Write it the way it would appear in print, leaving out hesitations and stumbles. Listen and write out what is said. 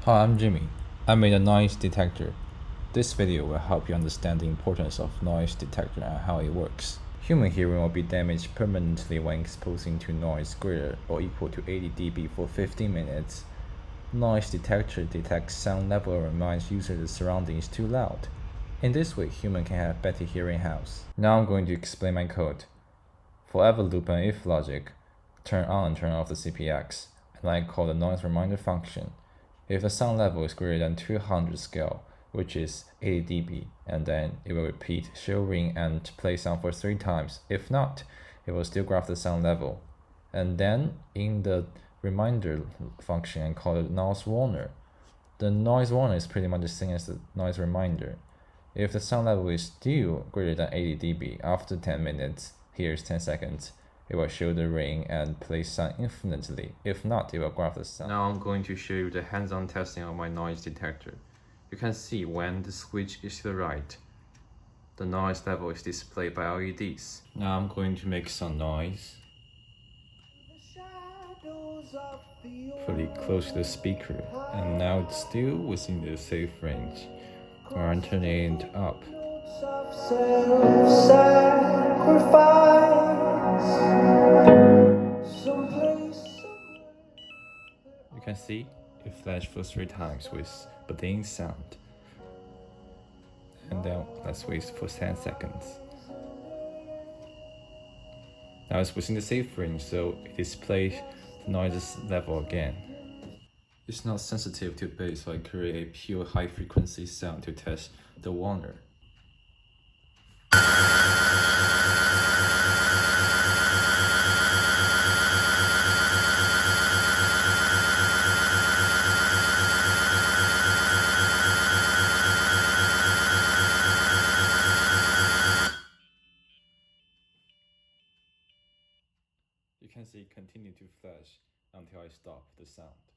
Hi, I'm Jimmy. I made a noise detector. This video will help you understand the importance of noise detector and how it works. Human hearing will be damaged permanently when exposing to noise greater or equal to 80 dB for 15 minutes. Noise detector detects sound level and reminds users the surrounding is too loud. In this way, human can have better hearing health. Now I'm going to explain my code. For ever loop and if logic, turn on and turn off the CPX, and I call the noise reminder function. If the sound level is greater than 200 scale, which is 80 dB, and then it will repeat show ring and play sound for 3 times. If not, it will still graph the sound level. And then in the reminder function, I call it noise warner. The noise warner is pretty much the same as the noise reminder. If the sound level is still greater than 80 dB after 10 minutes, here's 10 seconds, it will show the ring and play sound infinitely. If not, it will graph the sound. Now I'm going to show you the hands-on testing of my noise detector. You can see when the switch is to the right, the noise level is displayed by LEDs. Now I'm going to make some noise pretty close to the speaker, and now it's still within the safe range. I'm turning it up. You can see it flashed for 3 times with budding sound. And then let's wait for 10 seconds. Now it's within the safe range, so it displays the noise level again. It's not sensitive to bass, so I create a pure high frequency sound to test the warner. You can see it continue to flash until I stop the sound.